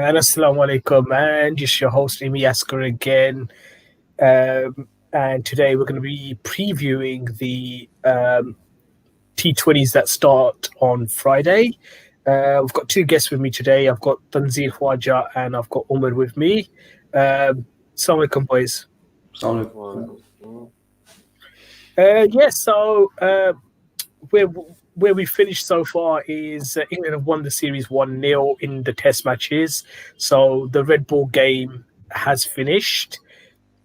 And assalamu alaikum, and just your host Amy Yasker again. And today we're going to be previewing the T20s that start on Friday. We've got two guests with me today. I've got Tanzir Khwaja and I've got Umar with me. Assalamu alaikum, boys. Solid. So where we finished so far is England have won the series 1-0 in the test matches. So the Red Ball game has finished.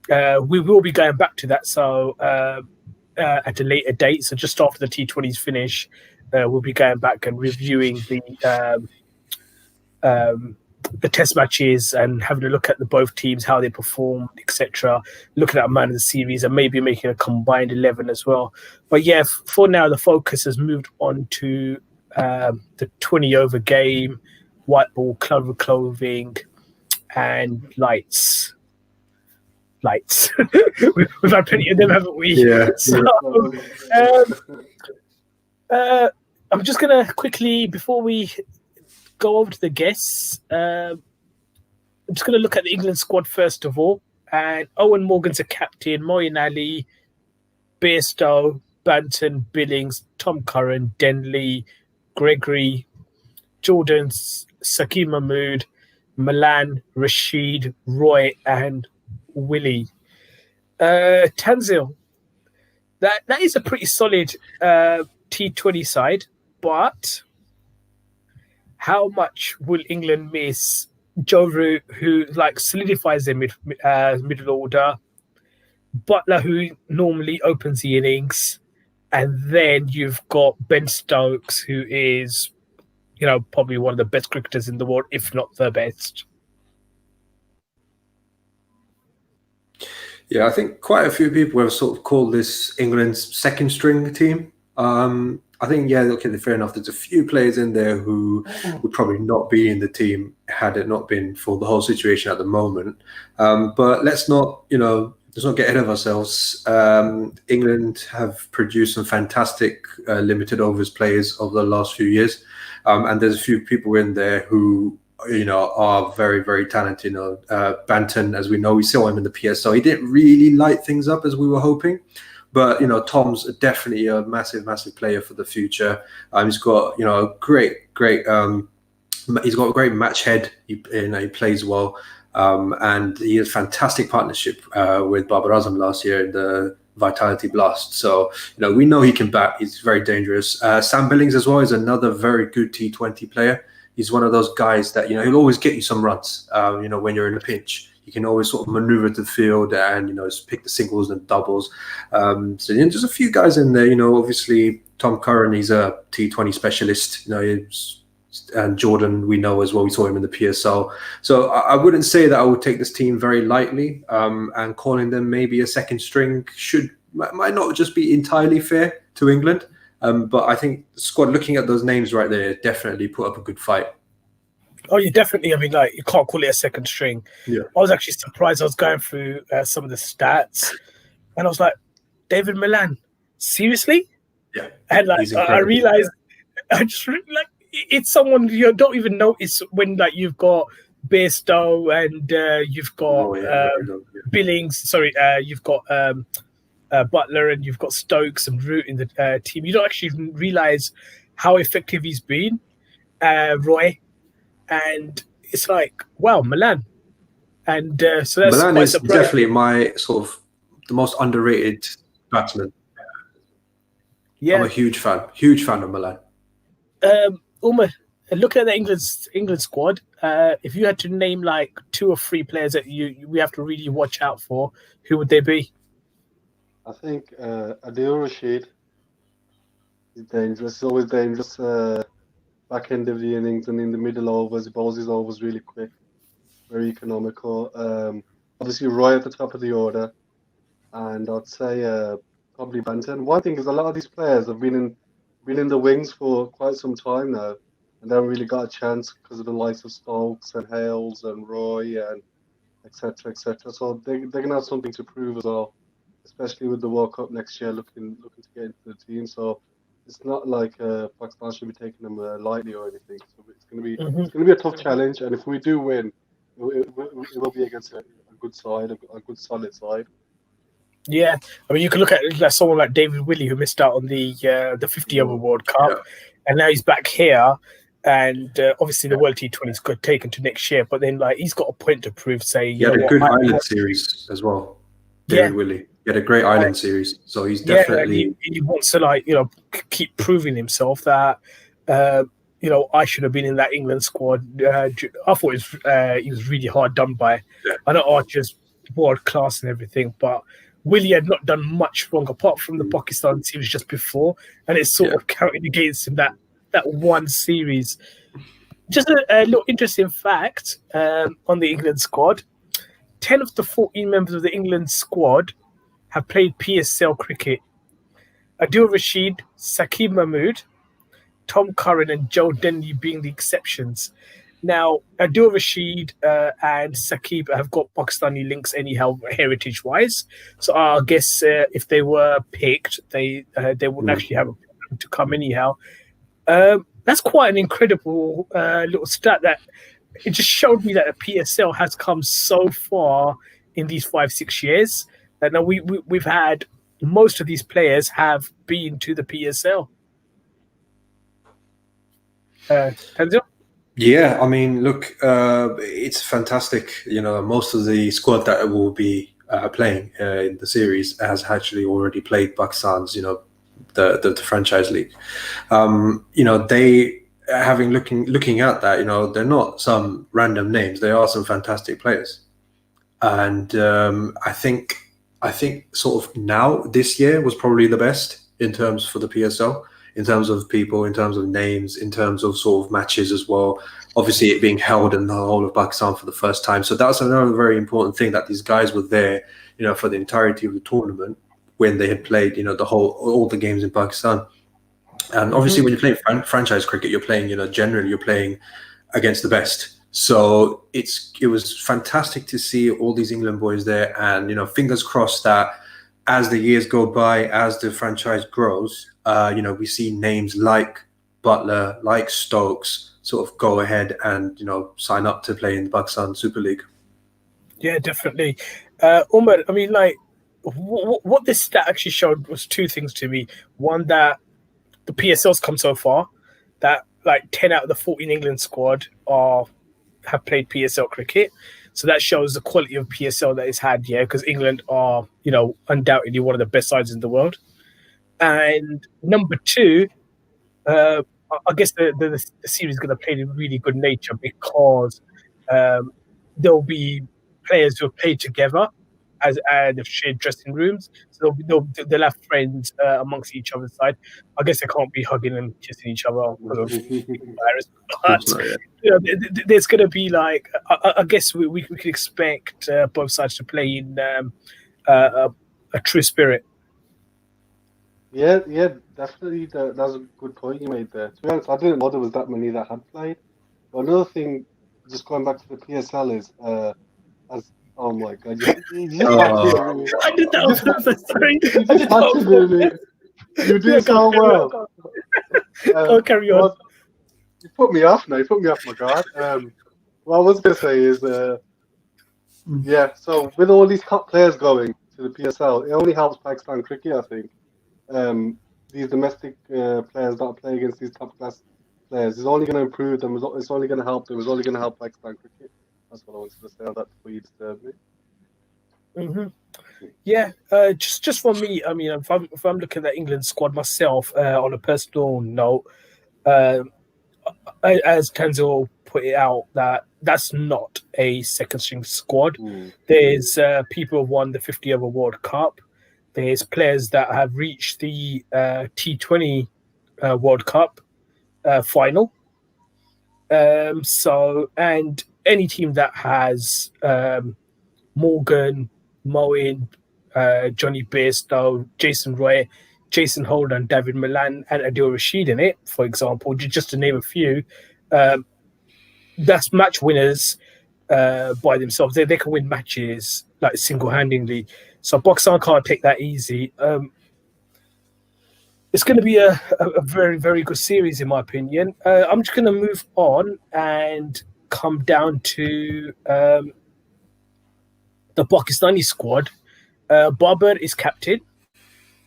We will be going back to that at a later date. So just after the T20s finish, we'll be going back and reviewing the test matches and having a look at the both teams, how they performed, etc. Looking at a man of the series and maybe making a combined 11 as well. But yeah, for now, the focus has moved on to the 20 over game, white ball, colour clothing, and lights. We've had plenty of them, haven't we? Yeah. So, I'm just gonna quickly, before we go over to the guests, I'm just gonna look at the England squad first of all. And Owen Morgan's a captain. Moeen Ali, Bairstow, Banton, Billings, Tom Curran, Denley, Gregory, Jordan, Sakim Mahmood, Milan, Rashid, Roy, and Willie. Tanzil, that is a pretty solid T20 side, but how much will England miss Joe Root, who solidifies their middle order, Butler, who normally opens the innings, and then you've got Ben Stokes, who is, probably one of the best cricketers in the world, if not the best. Yeah, I think quite a few people have sort of called this England's second string team. I think, okay, fair enough. There's a few players in there who would probably not be in the team had it not been for the whole situation at the moment. But let's not get ahead of ourselves. England have produced some fantastic limited overs players over the last few years. And there's a few people in there who are very, very talented. Banton, as we know, we saw him in the PSO. He didn't really light things up as we were hoping. But, Tom's definitely a massive, massive player for the future. He's got, a great, he's got a great match head. He plays well. And he has fantastic partnership with Babar Azam last year in the Vitality Blast. So, we know he can bat. He's very dangerous. Sam Billings as well is another very good T20 player. He's one of those guys that, he'll always get you some runs, when you're in a pinch. You can always sort of maneuver to the field and, pick the singles and doubles. So there's a few guys in there, obviously Tom Curran, he's a T20 specialist, and Jordan, we know as well, we saw him in the PSL. So I wouldn't say that I would take this team very lightly, and calling them maybe a second string might not just be entirely fair to England. But I think the squad, looking at those names right there, definitely put up a good fight. Oh, you definitely. I mean, you can't call it a second string. Yeah. I was actually surprised. I was going through some of the stats, and I was like, David Milan, seriously? Yeah. And I realized, it's someone you don't even notice when you've got Bairstow and you've got Billings. Sorry, you've got Butler and you've got Stokes and Root in the team. You don't actually realize how effective he's been, Roy. And it's wow, Milan. And so that's Milan quite is surprising. definitely my sort of the most underrated batsman. Yeah. I'm a huge fan of Milan. Umar, looking at the England squad, if you had to name 2 or 3 players that we have to really watch out for, who would they be? I think Adil Rashid is dangerous. He's always dangerous back end of the innings and in the middle overs. He bowls his overs really quick, very economical. Obviously, Roy at the top of the order. And I'd say probably Banton. One thing is a lot of these players have been in the wings for quite some time now and they haven't really got a chance because of the likes of Stokes and Hales and Roy and etc. etc. So they're going to have something to prove as well, especially with the World Cup next year looking to get into the team. So it's not like Pakistan should be taking them lightly or anything. So it's going to be Mhm. it's going to be a tough challenge, and if we do win, it will be against a good side, a good solid side. Yeah, I mean, you can look at like, someone like David Willey who missed out on the 50 over World Cup, Yeah. and now he's back here. And obviously, the World T20 is good taken to next year, but then like he's got a point to prove. Say, He you had know a what? good island series as well, Yeah, David Willey. He had a great island series, so he's yeah, and definitely he wants to like keep proving himself that uh, I should have been in that England squad. I thought he was really hard done by. yeah, I know Archer's world class and everything, but Willie had not done much wrong apart from the Pakistan series just before, and it's sort yeah. of counted against him that one series. Just a little interesting fact on the England squad: 10 of the 14 members of the England squad have played PSL cricket. Adil Rashid, Saqib Mahmood, Tom Curran, and Joe Denley being the exceptions. Now, Adil Rashid and Saqib have got Pakistani links anyhow, heritage-wise. So I guess if they were picked, they wouldn't actually have a problem to come anyhow. That's quite an incredible little stat. That it just showed me that the PSL has come so far in these 5-6 years. That now we've had most of these players have been to the PSL. Tanzil? Yeah, I mean, look, it's fantastic. Most of the squad that will be playing in the series has actually already played Pakistan's, the franchise league. They looking at that, they're not some random names. They are some fantastic players, and I think sort of now this year was probably the best in terms for the PSL, in terms of people, in terms of names, in terms of sort of matches as well. Obviously, it being held in the whole of Pakistan for the first time, so that's another very important thing, that these guys were there, for the entirety of the tournament when they had played, all the games in Pakistan. And obviously, when you're playing franchise cricket, you're playing, generally you're playing against the best. So it was fantastic to see all these England boys there, and fingers crossed that as the years go by, as the franchise grows, we see names like Butler, like Stokes, sort of go ahead and sign up to play in the Pakistan Super League. Yeah, definitely. Umar, I mean, like, what this stat actually showed was two things to me. One, that the PSL's come so far, that like 10 out of the 14 England squad have played PSL cricket. So that shows the quality of PSL that it's had, yeah, because England are, undoubtedly one of the best sides in the world. And number two, I guess the series is going to play in really good nature because um, there'll be players who have played together as they've shared dressing rooms, so they'll have friends amongst each other's side. I guess they can't be hugging and kissing each other because of virus, but there's going to be like I guess we could expect both sides to play in a true spirit. Yeah, definitely. That's a good point you made there. To be honest, I didn't know there was that many that had played. But another thing, just going back to the PSL, is as oh my god, you just had to do it. I did that You on just had, purpose. Sorry, you I just did had that to on do purpose. it. You Yeah, did so well. Go carry on. What you put me off now. You put me off my guard. What I was gonna say is, yeah. So with all these top players going to the PSL, it only helps Pakistan cricket, I think. Um, these domestic players that play against these top class players is only going to improve them. It's only going to help them. It's only going to help Pakistan cricket. That's what I wanted to say on that before you disturb me. Hmm. Yeah, just for me, I mean, if I'm looking at England squad myself on a personal note, uh, as Tanzil put it out, that's not a second string squad. There's people who won the 50 over World Cup. There's players that have reached the T20 World Cup final. And any team that has Morgan, Moen, Johnny Bairstow, Jason Roy, Jason Holden, David Milan, and Adil Rashid in it, for example, just to name a few, um, that's match winners by themselves. They can win matches like single handedly. So Pakistan can't take that easy. It's going to be a very, very good series, in my opinion. I'm just going to move on and come down to the Pakistani squad. Babar is captain,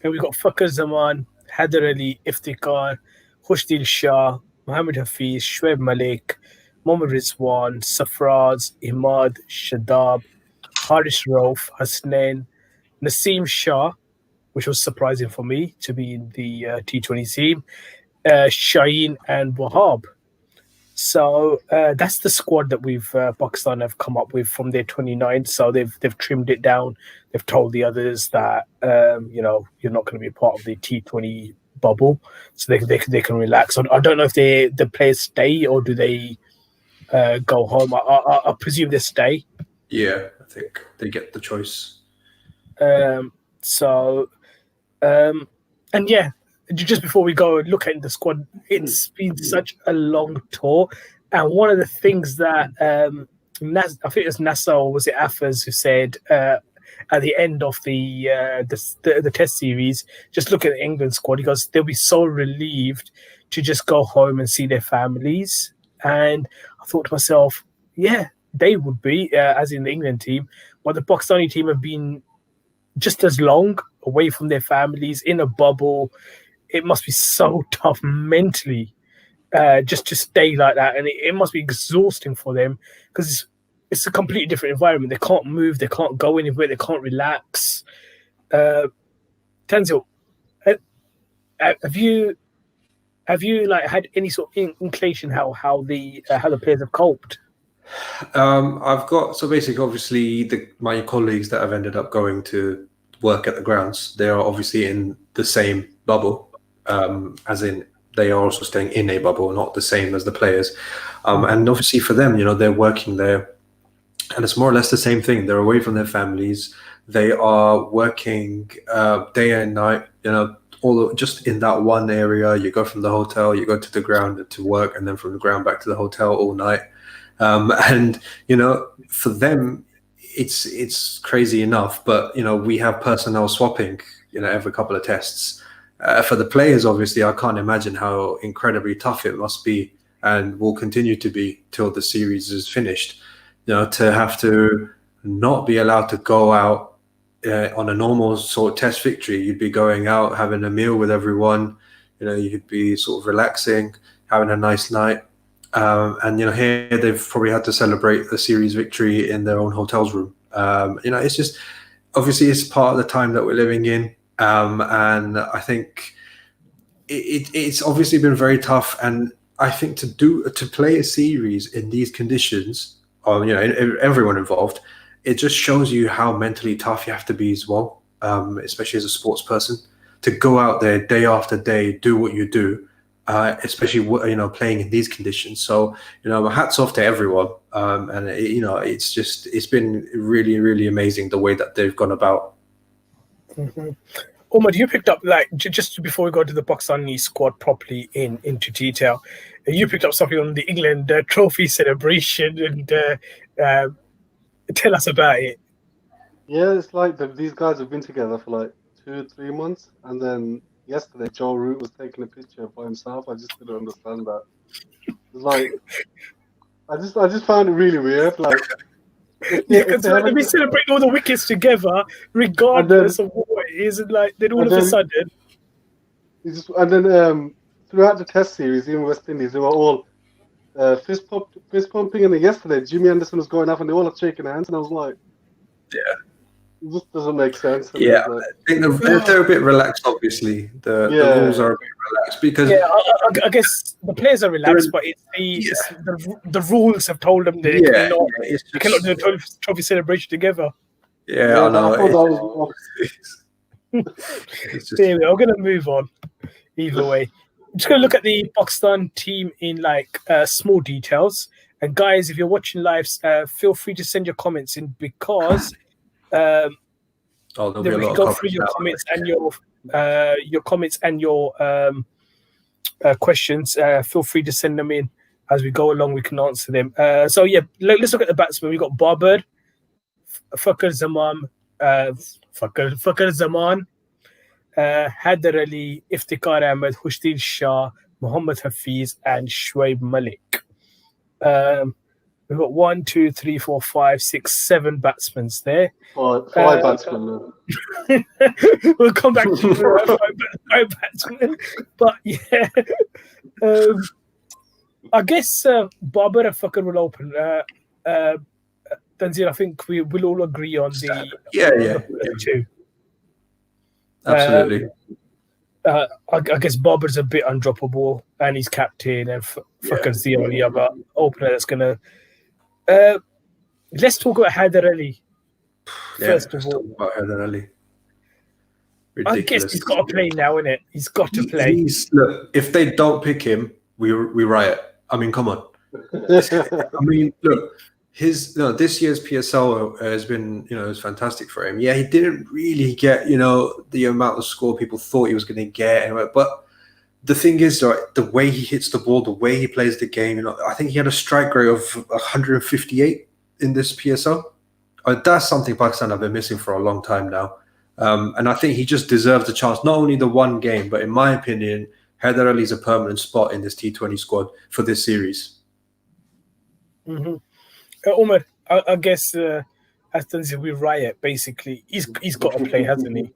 and we've got Fakhar Zaman, Haider Ali, Iftikhar, Khushdil Shah, Mohammad Hafiz, Shoaib Malik, Mohammad Rizwan, Safraz, Imad, Shadab, Harish Rauf, Hasnain, Naseem Shah, which was surprising for me to be in the T20 team, Shaheen, and Wahab. So that's the squad that we've Pakistan have come up with from their 29. So they've trimmed it down. They've told the others that you're not going to be part of the T20 bubble, so they can relax. I don't know if the players stay or do they go home. I presume they stay. Yeah, I think they get the choice. And yeah, just before we go and look at the squad, it's been such a long tour, and one of the things that I think it was Nasser or was it Afas who said at the end of the test series, just look at the England squad. He goes, they'll be so relieved to just go home and see their families. And I thought to myself, yeah, they would be, as in the England team, but the Pakistani team have been just as long away from their families in a bubble. It must be so tough mentally just to stay like that, and it must be exhausting for them because it's a completely different environment. They can't move, they can't go anywhere, they can't relax. Tanzil, have you like had any sort of inclination how the players have coped? I've got, so basically, obviously, my colleagues that have ended up going to work at the grounds, they are obviously in the same bubble, as in they are also staying in a bubble, not the same as the players. And obviously for them, they're working there, and it's more or less the same thing. They're away from their families. They are working day and night, all just in that one area. You go from the hotel, you go to the ground to work, and then from the ground back to the hotel all night. And for them, it's crazy enough, but we have personnel swapping every couple of tests. For the players, obviously, I can't imagine how incredibly tough it must be, and will continue to be till the series is finished. To have to not be allowed to go out on a normal sort of test victory. You'd be going out, having a meal with everyone. You'd be sort of relaxing, having a nice night. And here they've probably had to celebrate the series victory in their own hotel's room. It's just, obviously it's part of the time that we're living in, and I think it's obviously been very tough. And I think to play a series in these conditions, or everyone involved, it just shows you how mentally tough you have to be as well, especially as a sports person, to go out there day after day, do what you do. Especially playing in these conditions. So hats off to everyone, and it's been really, really amazing the way that they've gone about. Mm-hmm. Omar, you picked up, like, just before we go to the Pakistani squad properly into detail, you picked up something on the England trophy celebration, and tell us about it. Yeah, it's like these guys have been together for like 2-3 months, and then yesterday Joe Root was taking a picture by himself. I just didn't understand that. It's like I just found it really weird. Like, because they've been celebrating all the wickets together, regardless of what it is, and like then all of a sudden, throughout the Test series in West Indies, they were all fist pumping, and then yesterday Jimmy Anderson was going off, and they all had shaking hands, and I was like, yeah. It just doesn't make sense. Yeah, I think they're a bit relaxed. Obviously, the rules are a bit relaxed because I guess the players are relaxed, but it's the rules have told them they cannot do a trophy celebration together. Yeah, I know. Anyway, I'm going to move on. Either way, I'm just going to look at the Pakistan team in like small details. And guys, if you're watching live, feel free to send your comments in because. Then we go through your comments and your comments and your questions. Feel free to send them in as we go along. We can answer them. So yeah, let's look at the batsmen. We got Babar, Fakhar Zaman, Haider Ali, Iftikhar Ahmed, Hushdil Shah, Mohammad Hafiz, and Shoaib Malik. We've got 1, 2, 3, 4, 5, 6, 7 batsmen there. Five batsmen. We'll come back to five batsmen. But yeah, I guess Babar and Fakr will open. Tanzir, I think we will all agree on the two. Absolutely. I guess Babar's a bit undroppable, and he's captain, and Fakr's the only other opener that's going to. Let's talk about Haider Ali. First of all, about Haider Ali. Ridiculous. I guess he's got to play now, innit? He's got to play. Look, if they don't pick him, we riot. I mean, come on. I mean, look, this year's PSL has been, it's fantastic for him. Yeah, he didn't really get, the amount of score people thought he was going to get. But the thing is, right, the way he hits the ball, the way he plays the game, I think he had a strike rate of 158 in this PSL. That's something Pakistan have been missing for a long time now. And I think he just deserves a chance, not only the one game, but in my opinion, Haider Ali is a permanent spot in this T20 squad for this series. Mm-hmm. Umar, I guess as Tanzir, we riot, basically. He's got to play, hasn't he?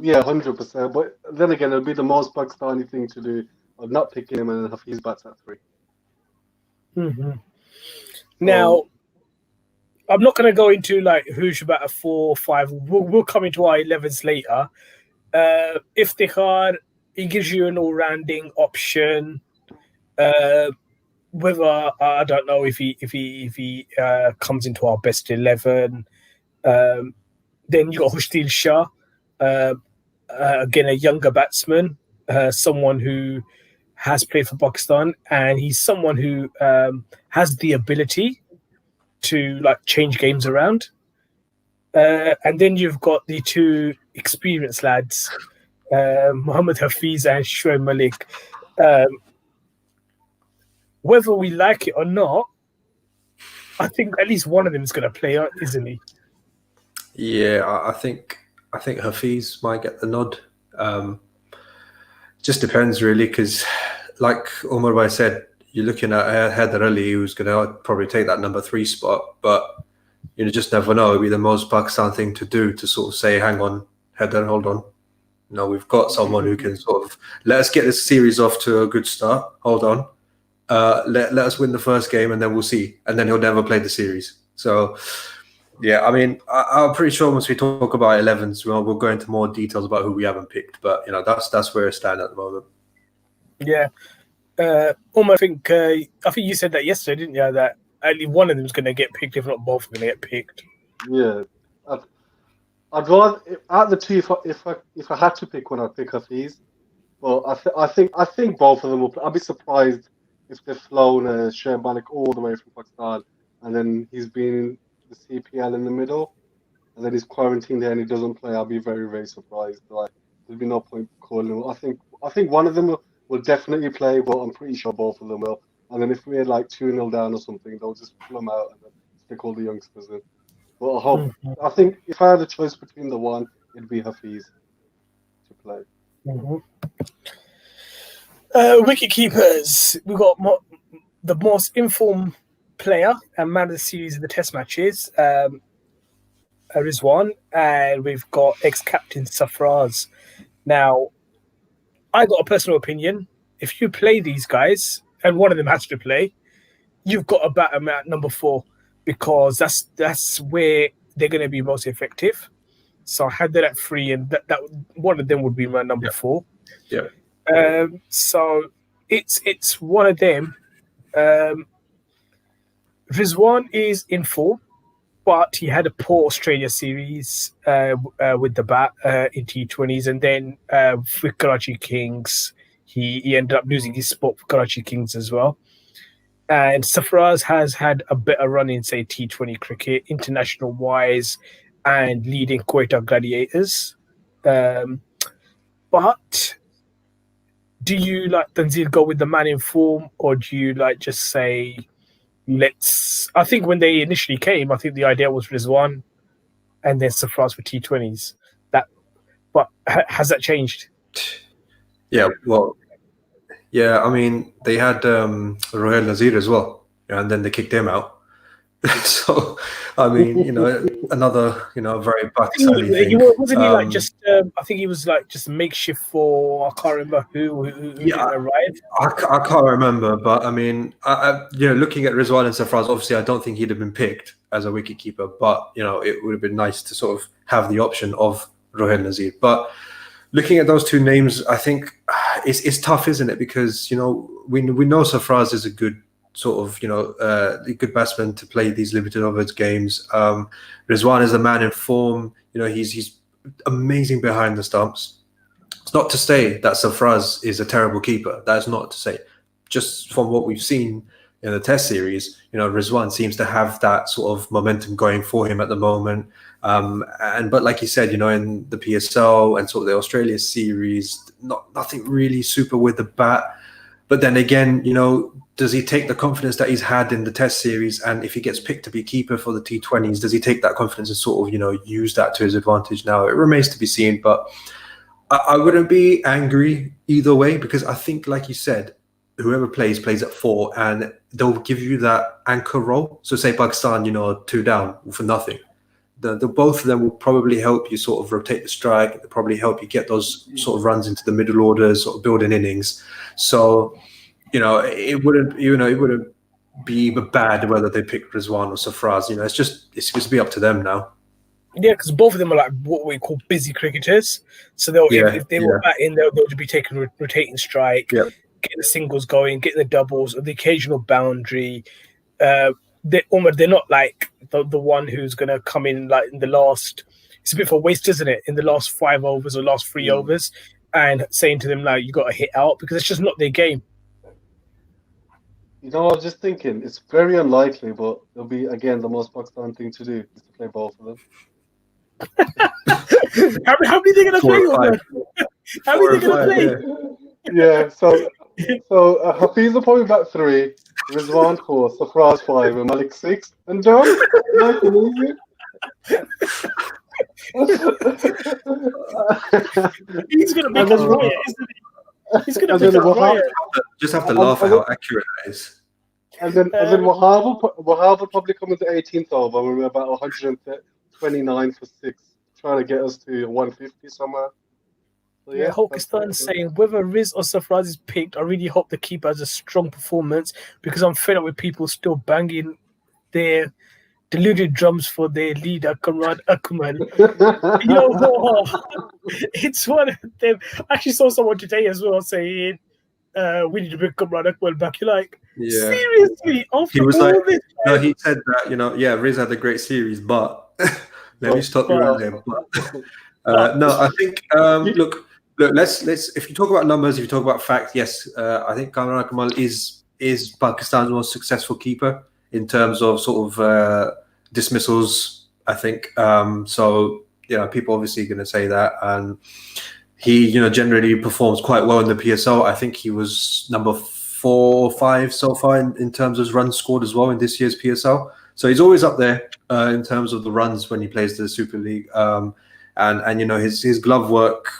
Yeah, 100%. But then again, it'll be the most Pakistani thing to do of not picking him and have his bats at 3. Mm-hmm. Now, I'm not going to go into who should bat at 4 or 5. We'll come into our 11s later. Iftikhar, he gives you an all-rounding option. Whether I don't know if he comes into our best 11. Then you got Hushdil Shah, again a younger batsman, someone who has played for Pakistan, and he's someone who has the ability to change games around. And then you've got the 2 experienced lads, Mohammad Hafiz and Shoaib Malik. Whether we like it or not, I think at least one of them is going to play, isn't he? Yeah, I think Hafiz might get the nod. Just depends really, because like Umar Bhai said, you're looking at Haider Ali, who's going to probably take that number 3 spot, but you just never know. It'd be the most Pakistan thing to do to sort of say, hang on, Haider, hold on. We've got someone who can sort of let us get this series off to a good start. Hold on. Let us win the first game and then we'll see. And then he'll never play the series. So, yeah, I mean, I'm pretty sure once we talk about 11s, we'll go into more details about who we haven't picked. But, that's where I stand at the moment. Yeah. I think you said that yesterday, didn't you? That only one of them is going to get picked, if not both are going to get picked. Yeah. I'd rather, out of the 2, if I had to pick one, I'd pick Hafiz. But I think both of them will play. I'd be surprised if they've flown Shoaib Malik all the way from Pakistan, and then he's been in the CPL in the middle, and then he's quarantined there and he doesn't play. I'll be very, very surprised. There'll be no point calling him. I think one of them will definitely play, but I'm pretty sure both of them will. And then if we're 2-0 down or something, they'll just pull them out and then stick all the youngsters in. But I think if I had a choice between the one, it'd be Hafiz to play. Mm-hmm. Wicket keepers. We've got the most informed player and man of the series in the Test matches, Rizwan, and we've got ex-captain Safraz. Now, I got a personal opinion. If you play these guys, and one of them has to play, you've got to bat them at number 4, because that's where they're going to be most effective. So I had that at 3, and that one of them would be my number 4. Yeah. So it's one of them. Rizwan is in form, but he had a poor Australia series with the bat in T20s, and then with Karachi Kings, he ended up losing his spot for Karachi Kings as well. And Safraz has had a better run in, say, T20 cricket, international-wise, and leading Quetta Gladiators. But do you, Tanzir, go with the man in form, or do you, just say, I think when they initially came, I think the idea was Rizwan and then Safraz for T20s. But has that changed? Yeah, well, yeah. I mean, they had Rohel Nazir as well, and then they kicked him out. So, I mean, another very Pakistani thing. Wasn't he like just? I think he was like just makeshift for. I can't remember who Yeah, didn't arrive. I can't remember, but I mean, looking at Rizwan and Sarfraz, obviously, I don't think he'd have been picked as a wicketkeeper, but it would have been nice to sort of have the option of Rohel Nazir. But looking at those two names, I think it's tough, isn't it? Because we know Sarfraz is a good sort of a good batsman to play these limited overs games. Rizwan is a man in form. He's amazing behind the stumps. It's not to say that Sarfraz is a terrible keeper. That's not to say. Just from what we've seen in the Test series, Rizwan seems to have that sort of momentum going for him at the moment. But like you said, in the PSL and sort of the Australia series, nothing really super with the bat. But then again, does he take the confidence that he's had in the Test series, and if he gets picked to be keeper for the T20s, does he take that confidence and sort of use that to his advantage? Now it remains to be seen, but I wouldn't be angry either way, because I think, like you said, whoever plays at 4, and they'll give you that anchor role. So say Pakistan, 2 down for nothing. The both of them will probably help you sort of rotate the strike. They'll probably help you get those sort of runs into the middle orders, sort of building innings. So, it wouldn't be bad whether they pick Rizwan or Sarfraz. It's supposed to be up to them now. Yeah, because both of them are like what we call busy cricketers. So if they were batting, they'll just be taking rotating strike, getting the singles going, getting the doubles, or the occasional boundary. They're not like the one who's going to come in like in the last. It's a bit of a waste, isn't it? In the last 5 overs or last 3 overs, and saying to them like you got to hit out, because it's just not their game. I was just thinking it's very unlikely, but it'll be again the most Pakistan thing to do is to play both of them. How many are they going to play? How many are they going to play? Yeah. So Hafiz will probably bat 3, Rizwan 4, Sarfraz 5, and Malik 6, and done. Nice and easy. He's going to make us riot, isn't he? He's going to make us riot. Just have to laugh at how accurate that is. And then Wahab will probably come into 18th over when we're about 129 for 6, trying to get us to 150 somewhere. So, Hulkistan saying whether Riz or Sarfraz is picked, I really hope the keeper has a strong performance, because I'm fed up with people still banging their deluded drums for their leader, Kamran Akmal. It's one of them. I actually saw someone today as well saying, we need to bring Kamran Akmal back. You're like, seriously? After he was all like, this no, he said that, Riz had a great series, but let me stop you right there. No, I think, look, let's if you talk about numbers, if you talk about facts, yes, I think Kamran Akmal is Pakistan's most successful keeper in terms of sort of dismissals, I think. So, people obviously going to say that, and he, generally performs quite well in the PSL. I think he was number 4 or 5 so far in terms of runs scored as well in this year's PSL. So he's always up there in terms of the runs when he plays the Super League. And his glove work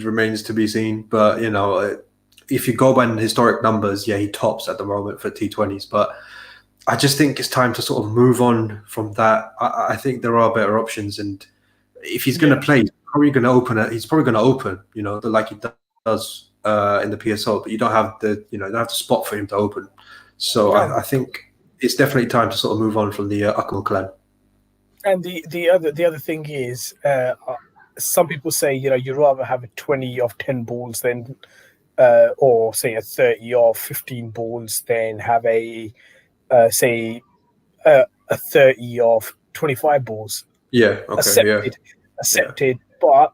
remains to be seen. But, if you go by historic numbers, he tops at the moment for T20s. But I just think it's time to sort of move on from that. I think there are better options. And if he's going to play, he's probably going to open, like he does in the PSL. But you don't have the spot for him to open. So I think it's definitely time to sort of move on from the Akmal clan. And the other thing is, some people say you'd rather have a 20 off 10 balls than, or say a 30 off 15 balls than have a 30 off 25 balls. Yeah, okay, accepted. But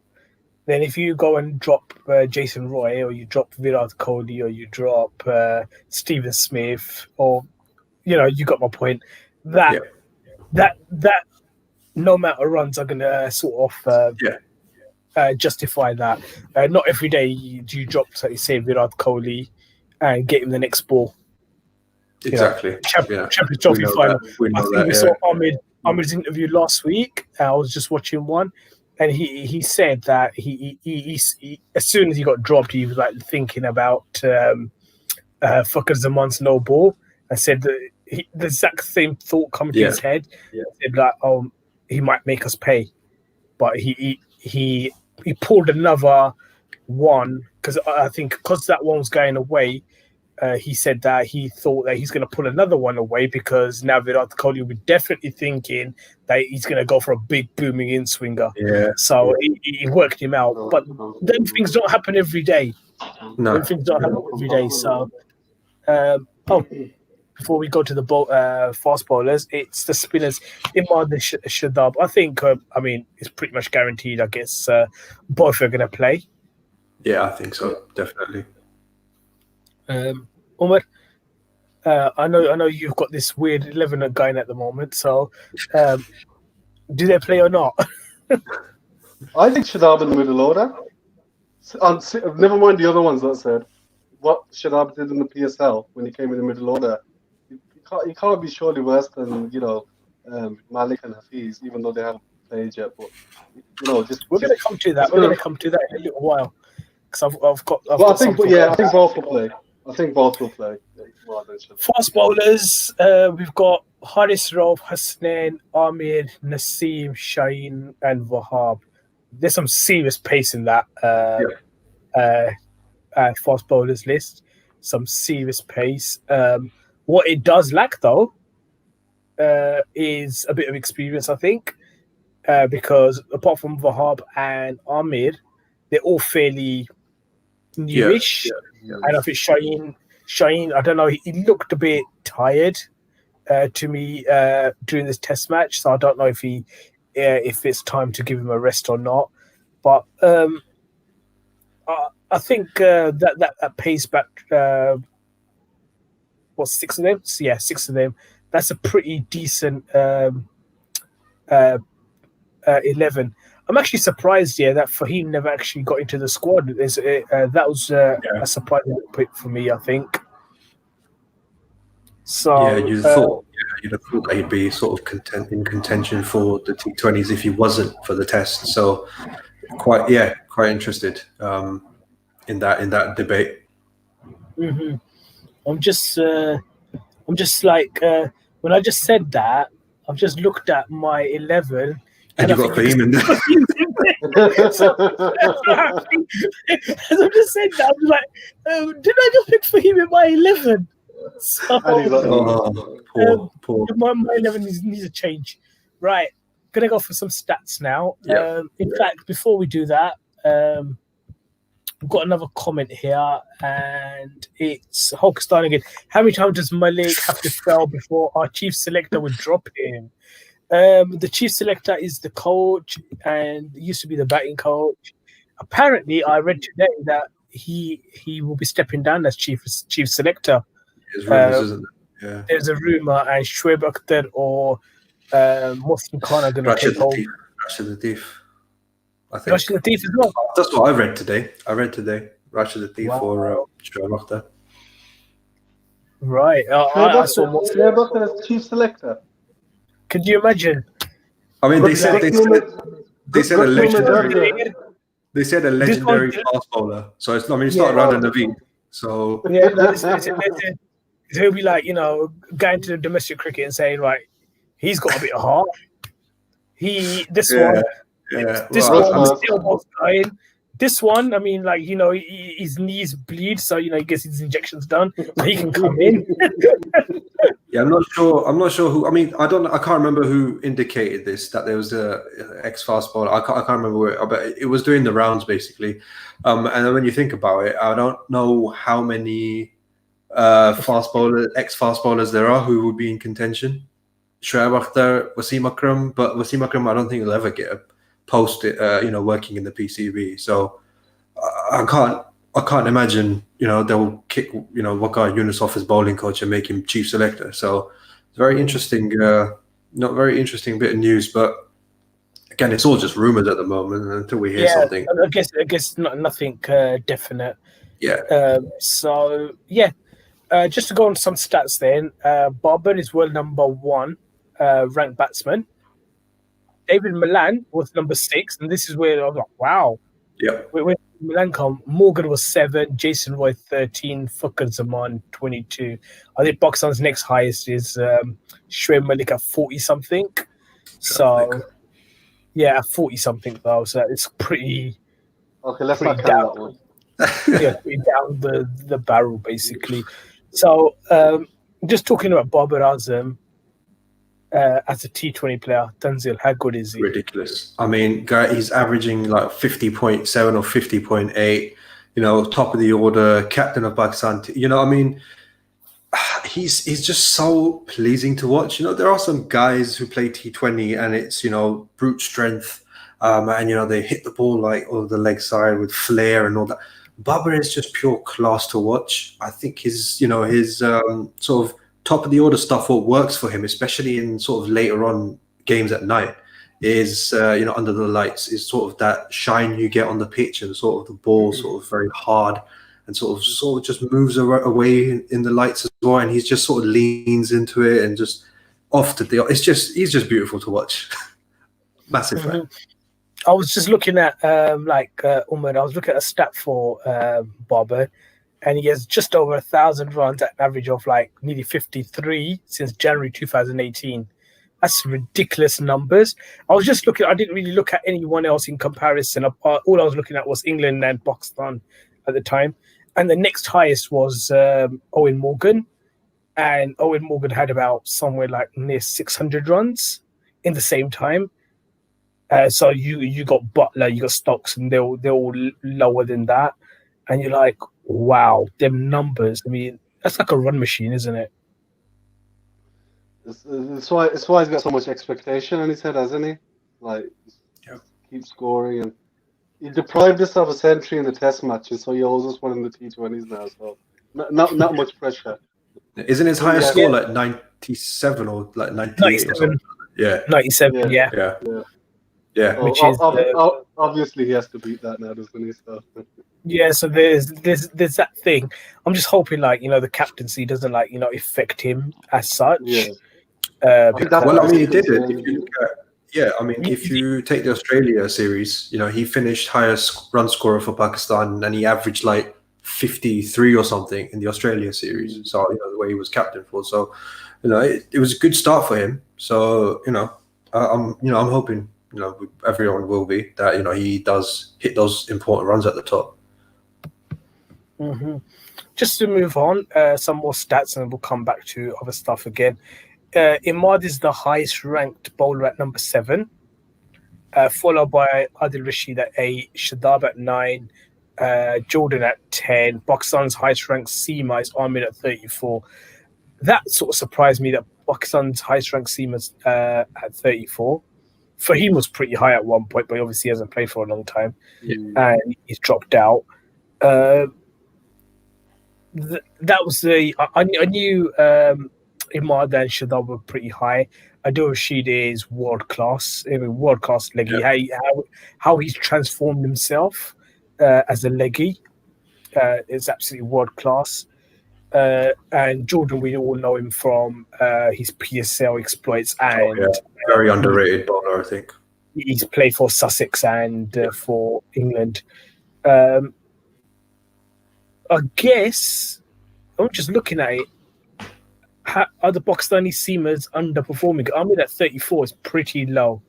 then if you go and drop Jason Roy, or you drop Virat Kohli, or you drop Stephen Smith, or you got my point. That no matter runs are going to sort of justify that. Not every day do you drop, say, Virat Kohli and get him the next ball. Exactly. Champions Trophy final. I think we saw Ahmed's interview last week. I was just watching one, and he said that he as soon as he got dropped, he was like thinking about fuckers a month's no ball. I said that the exact same thought come to his head. Yeah. He said like, he might make us pay, but he pulled another one because I think because that one was going away. He said that he thought that he's going to pull another one away because now Virat Kohli will be definitely thinking that he's going to go for a big booming in swinger. Yeah. So he worked him out. But then things don't happen every day. No. Then things don't happen every day. So, before we go to the fast bowlers, it's the spinners. Imad and Shadab. I think, it's pretty much guaranteed. I guess both are going to play. Yeah, I think so. Definitely. Umar, I know you've got this weird 11 going at the moment. So, do they play or not? I think Shadab in the middle order. Never mind the other ones that said what Shadab did in the PSL when he came in the middle order. He can't be surely worse than Malik and Hafiz, even though they haven't played yet. But we're going to come to that. We're going to come to that in a little while because I've got. I think both will play. I think both will play. Fast bowlers, we've got Haris Rauf, Hasnain, Amir, Naseem, Shaheen, and Wahab. There's some serious pace in that fast bowlers list. Some serious pace. What it does lack, though, is a bit of experience, I think, because apart from Wahab and Amir, they're all fairly newish. And I think Shaheen, I don't know, he looked a bit tired to me during this test match, so I don't know if it's time to give him a rest or not. But I think that pace back, six of them? Yeah, six of them. That's a pretty decent 11. I'm actually surprised, that Fahim never actually got into the squad. That was a surprising pick for me, I think. So you'd have thought that he'd be sort of in contention for the T20s if he wasn't for the test. So quite interested in that debate. Mm-hmm. I'm just like when I just said that, I've just looked at my 11. And you got Fahim in there. So, as I just said that, I was like, did I just pick Fahim in my 11? So, poor. My 11 needs a change. Right, gonna go for some stats now. In fact, before we do that, we've got another comment here, and it's Hulk Stani again. How many times does Malik have to fail before our chief selector would drop him? The chief selector is the coach and used to be the batting coach. Apparently, I read today that he will be stepping down as chief selector. There's rumors, isn't there? Yeah. There's a rumor, and Shoaib Akhtar or Mohsin Khan are going to take over. Rashid Latif, I think. Rashid Latif as well. That's what I read today. Rashid Latif for Shoaib Akhtar. Right. I saw Shoaib Akhtar as chief selector. Could you imagine? I mean, they said a legendary. They said a legendary fast bowler. So it's not. I mean, it's not Rana Naveed. So he'll be like, going to domestic cricket and saying, right, he's got a bit of heart. This one still was going. This one, I mean, like, his knees bleed, so he gets his injections done, so he can come in. Yeah, I'm not sure who. I mean, I can't remember who indicated this, that there was a ex-fast bowler. I can't remember where, but it was doing the rounds basically. And then when you think about it, I don't know how many ex-fast bowlers there are who would be in contention. Shoaib Akhtar, Wasim Akram, but Wasim Akram, I don't think he'll ever get a post, working in the PCB. So I can't imagine, they'll kick, Waqar Yunus off his bowling coach and make him chief selector. So it's very interesting, not very interesting bit of news, but again, it's all just rumors at the moment until we hear something. I guess nothing definite. Yeah. Just to go on some stats then, Babar is world number 1 ranked batsman. David Milan was number 6, and this is where I was like, wow. Yeah. Where Milan come? Morgan was 7, Jason Roy 13, Fakir Zaman 22. I think Pakistan's next highest is Shoaib Malik at 40 something. So yeah, 40 something though. So it's pretty. Okay, let's Pretty not count that one. Yeah, pretty down the barrel basically. So just talking about Babar Azam as a T20 player, Tanzil, how good is he? Ridiculous. I mean, guy, he's averaging like 50.7 or 50.8. You know, top of the order, captain of Pakistan. You know, I mean, he's just so pleasing to watch. You know, there are some guys who play T20 and it's, you know, brute strength, and you know they hit the ball like over the leg side with flair and all that. Babar is just pure class to watch. I think his, you know, his sort of top of the order stuff, what works for him, especially in sort of later on games at night, is you know, under the lights, is sort of that shine you get on the pitch and sort of the ball sort of very hard and sort of just moves away in the lights as well, and he's just sort of leans into it and just off to the. He's just beautiful to watch. Massive fan. I was just looking at Umar. I was looking at a stat for Babar, and he has just over 1,000 runs at an average of like nearly 53 since January 2018. That's ridiculous numbers. I was just looking. I didn't really look at anyone else in comparison. All I was looking at was England and Pakistan at the time. And the next highest was Owen Morgan. And Owen Morgan had about somewhere like near 600 runs in the same time. So you got Butler, you got Stokes, and they're all lower than that. And you're like, wow, them numbers. I mean, that's like a run machine, isn't it? It's why he's got so much expectation on his head, hasn't he? Like, keep scoring, and he deprived us of a century in the Test matches, so he owes us one in the T20s now. So not much pressure. Isn't his highest score like 97 or like 98 or something? Yeah, 97. Yeah. Yeah. Which is obviously he has to beat that now, doesn't he? So. Yeah, so there's that thing. I'm just hoping, like, you know, the captaincy doesn't, like, you know, affect him as such. Yeah. Well, I mean, he did it. If you look at, I mean, if you take the Australia series, you know, he finished highest run scorer for Pakistan, and he averaged like 53 or something in the Australia series. So, you know, the way he was captain for. So, you know, it was a good start for him. So, you know, I'm hoping, you know, everyone will be that, you know, he does hit those important runs at the top. Mm-hmm. Just to move on, some more stats, and we'll come back to other stuff again. Imad is the highest ranked bowler at number 7, followed by Adil Rashid at 8, Shadab at 9, Jordan at 10. Pakistan's highest ranked seamer is Amir at 34. That sort of surprised me that Pakistan's highest ranked seamer is at 34. Fahim was pretty high at one point, but obviously he hasn't played for a long time, and he's dropped out. That was I knew Imad and Shadab were pretty high. Adil Rashid is world class. I mean, world class leggy. How he's transformed himself as a leggy is absolutely world class. And Jordan, we all know him from his PSL exploits, and very underrated bowler, I think. He's played for Sussex and for England. I guess I'm just looking at it. Are the Pakistani seamers underperforming? I mean, at 34 is pretty low.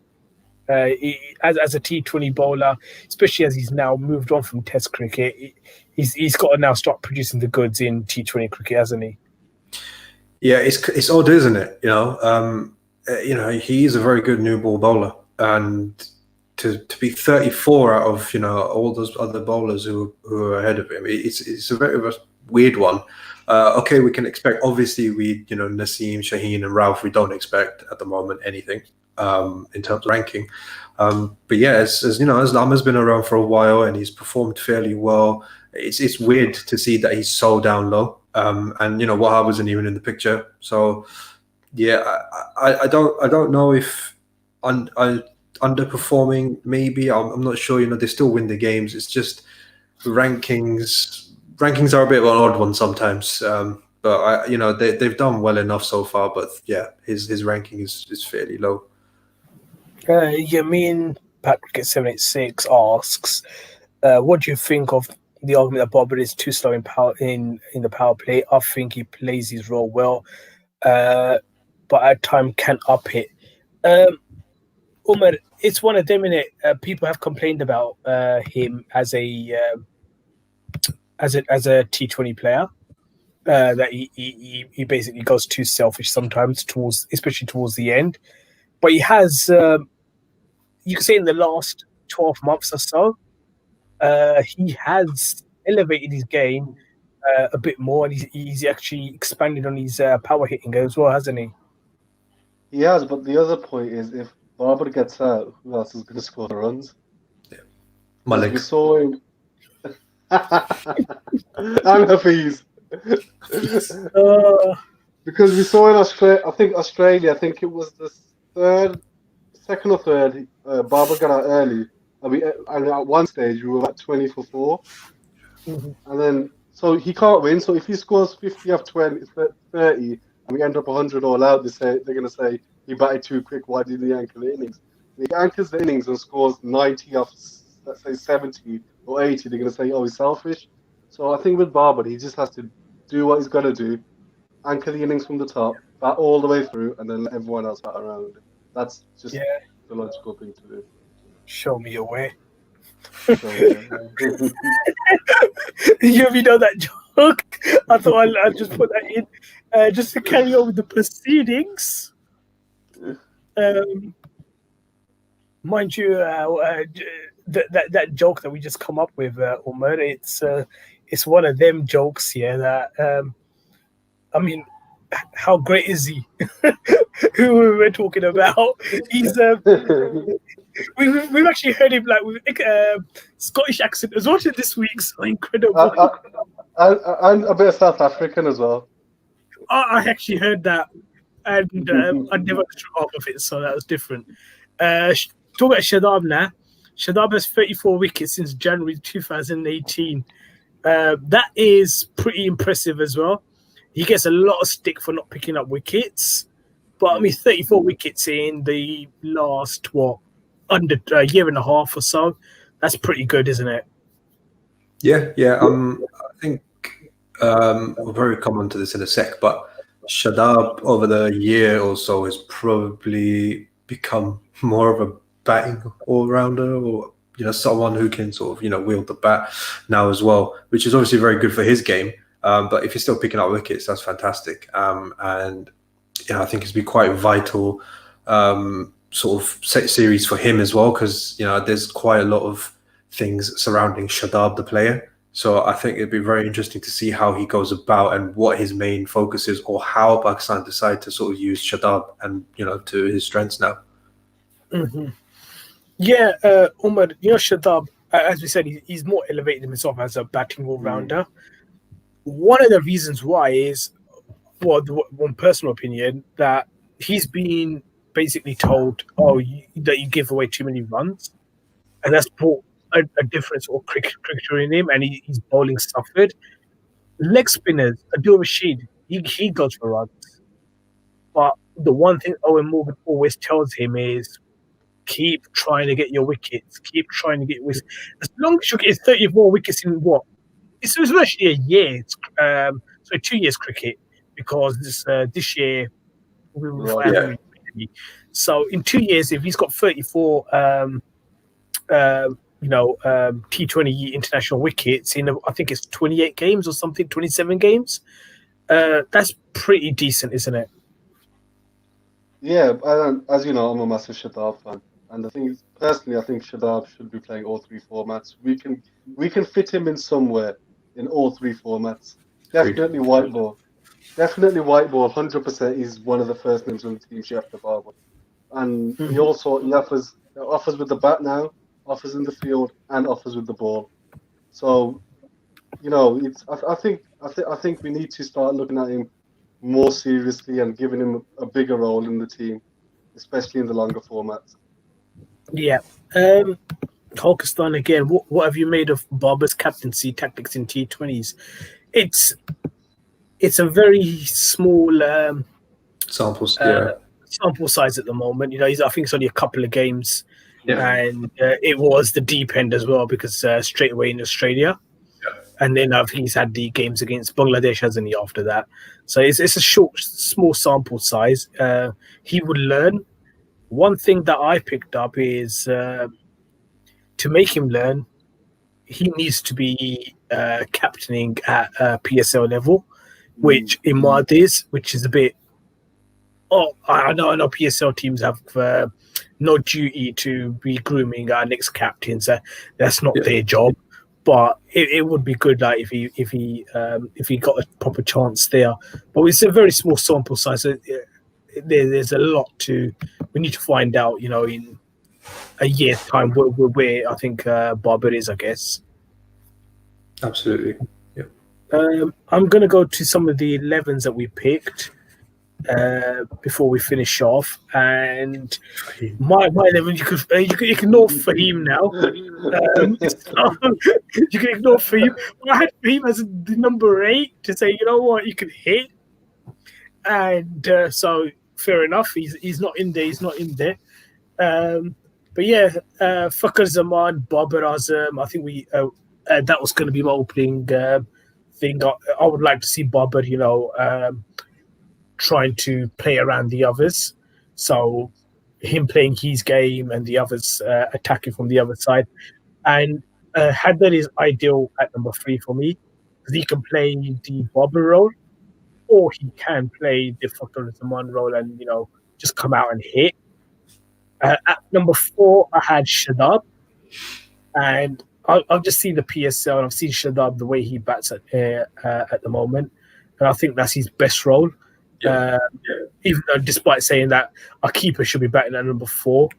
As a T20 bowler, especially as he's now moved on from Test cricket, he's got to now start producing the goods in T20 cricket, hasn't he? Yeah, it's odd, isn't it? You know, he is a very good new ball bowler, and to be 34 out of, you know, all those other bowlers who are ahead of him, it's a very weird one. Okay, we can expect, obviously, you know, Naseem, Shaheen, and Ralph, we don't expect at the moment anything in terms of ranking. But yeah, as you know, as Lama's been around for a while and he's performed fairly well, it's weird to see that he's so down low. And you know, Wahab wasn't even in the picture. So yeah, I don't know if underperforming, maybe. I'm not sure. You know, they still win the games. It's just rankings are a bit of an odd one sometimes. But you know, they've done well enough so far. But yeah, his ranking is fairly low. Yamin Patrick at 786 asks, what do you think of the argument that Barber is too slow in the power play? I think he plays his role well, but at time can up it. Umar, it's one of them, innit? People have complained about him as a T20 player. That he basically goes too selfish sometimes, especially towards the end. But he has, you can say, in the last 12 months or so, he has elevated his game a bit more, and he's actually expanded on his power hitting as well, hasn't he? He has, but the other point is if Barber gets out, who else is going to score the runs? Malik. We saw him. And Hafiz. Because we saw in Australia, I think it was the second or third, Barber got out early. And at one stage, we were at 20 for 4. Mhm. And then, so he can't win. So if he scores 50 off 20, 30, and we end up 100 all out, they're going to say he batted too quick. Why didn't he anchor the innings? If he anchors the innings and scores 90 off, let's say, 70 or 80, they're going to say, oh, he's selfish. So I think with Barber, he just has to do what he's got to do, anchor the innings from the top, bat all the way through, and then let everyone else bat around. That's just the logical thing to do. Show me your way. So, You know that joke? I thought I'll just put that in just to carry on with the proceedings. Mind you, that joke that we just come up with, Umar, it's one of them jokes here that I mean, how great is he? Who we were talking about? He's we've actually heard him like with Scottish accent as well this week. So incredible. and a bit of South African as well. I actually heard that, and I never struck off of it, so that was different. Talk about Shadab now. Shadab has 34 wickets since January 2018. That is pretty impressive as well. He gets a lot of stick for not picking up wickets, but I mean, 34 wickets in the last under a year and a half or so. That's pretty good, isn't it? Yeah. I think we'll probably come on to this in a sec, but Shadab over the year or so has probably become more of a batting all-rounder, or someone who can sort of wield the bat now as well, which is obviously very good for his game. But if you're still picking up wickets, that's fantastic. And I think it's been quite vital sort of series for him as well, because there's quite a lot of things surrounding Shadab the player. So I think it'd be very interesting to see how he goes about and what his main focus is, or how Pakistan decide to sort of use Shadab and to his strengths now. Mm-hmm. Yeah, Umar, Shadab, as we said, he's more elevated himself as a batting all-rounder. One of the reasons why is, one personal opinion, that he's been basically told, that you give away too many runs, and that's brought a different sort of cricketer in him, and he's bowling suffered. Leg spinners, Adil Rashid, he goes for runs, but the one thing Owen Morgan always tells him is, keep trying to get your wickets. Keep trying to get wickets. As long as you get 34 wickets in what? It was actually a year. 2 years cricket, because this year we were So in 2 years, if he's got 34, T20 international wickets in I think it's 28 games or something, 27 games. That's pretty decent, isn't it? Yeah, as you know, I'm a massive Shadab fan. And I think Shadab should be playing all 3 formats. We can fit him in somewhere in all 3 formats. Definitely white ball. 100%. He's one of the first names on the team sheet after Barber. And he offers with the bat now, offers in the field, and offers with the ball. So, I think we need to start looking at him more seriously and giving him a bigger role in the team, especially in the longer formats. Yeah. Pakistan again. What have you made of Barber's captaincy tactics in T20s? It's a very small samples. sample size at the moment. I think it's only a couple of games, Yeah. and it was the deep end as well because straight away in Australia, and then I think he's had the games against Bangladesh, hasn't he? After that, so it's a small sample size. He would learn. One thing that I picked up is to make him learn, he needs to be captaining at PSL level, which Imad is, which is a bit. Oh, I know. PSL teams have no duty to be grooming our next captains. That's not their job. But it would be good, like if he got a proper chance there. But it's a very small sample size. So there's a lot we need to find out. In a year's time, where I think Barber is, I guess. Absolutely. Yeah. I'm going to go to some of the 11s that we picked before we finish off. And my 11, you can ignore Fahim now. You can ignore Fahim. I had Fahim as the number 8 to say, you know what, you can hit. And so fair enough. He's not in there. He's not in there. But yeah, Fakhr Zaman, Babar Azam. I think that was going to be my opening thing. I would like to see Babar, trying to play around the others. So him playing his game and the others attacking from the other side. And Haddad is ideal at number 3 for me because he can play the Babar role, or he can play the Fakhr Zaman role and just come out and hit. At number 4, I had Shadab, and I've just seen the PSL and I've seen Shadab the way he bats at the moment, and I think that's his best role. Even though, despite saying that a keeper should be batting at number 4,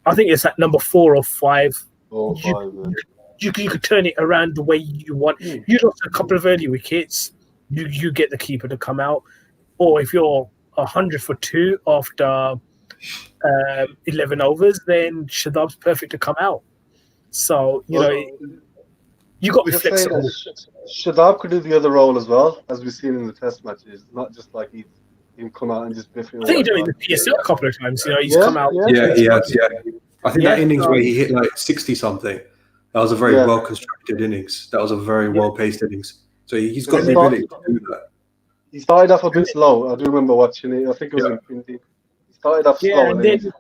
I think it's at number 4 or 5. You could turn it around the way you want. You lost a couple of early wickets, you get the keeper to come out, or if you're 100 for 2 after 11 overs, then Shadab's perfect to come out. So you got to be flexible. Shadab could do the other role as well, as we've seen in the test matches. Not just like he come out and just biff it. I think he did it in the PSL a couple of times. He's come out. Yeah, he has. Yeah, I think that innings where he hit like 60 something. That was a very well constructed innings. That was a very well paced innings. So he's got the ability to do that. He started off a bit slow. I do remember watching it. I think it was in Indy. He started off slow. And then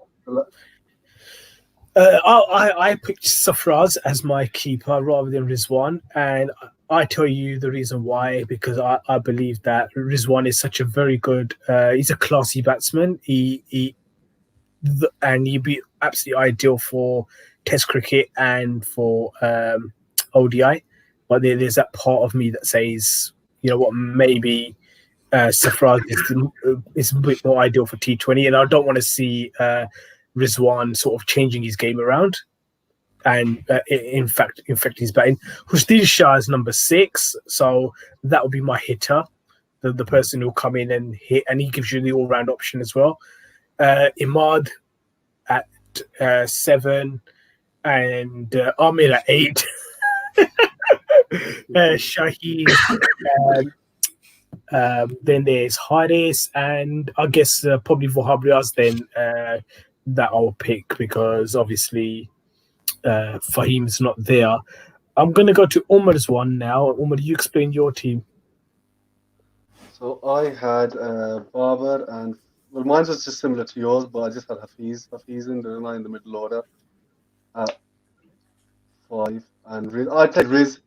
I picked Safraz as my keeper rather than Rizwan, and I tell you the reason why, because I believe that Rizwan is such a very good. He's a classy batsman. And he'd be absolutely ideal for Test cricket and for ODI. But there's that part of me that says, you know what, maybe Safraz is a bit more ideal for T20, and I don't want to see Rizwan sort of changing his game around. And in fact, he's batting. Husdin Shah is number 6, so that will be my hitter, the person who'll come in and hit, and he gives you the all-round option as well. Imad at 7, and Amir at 8. Shaheen. Then there's Haris, and I guess probably Wahab Riaz then that I'll pick, because obviously Fahim's not there. I'm going to go to Umar's one now. Umar, you explain your team. So I had Babar and, well, mine was just similar to yours, but I just had Hafiz in the middle order at 5, and Riz. I played Riz.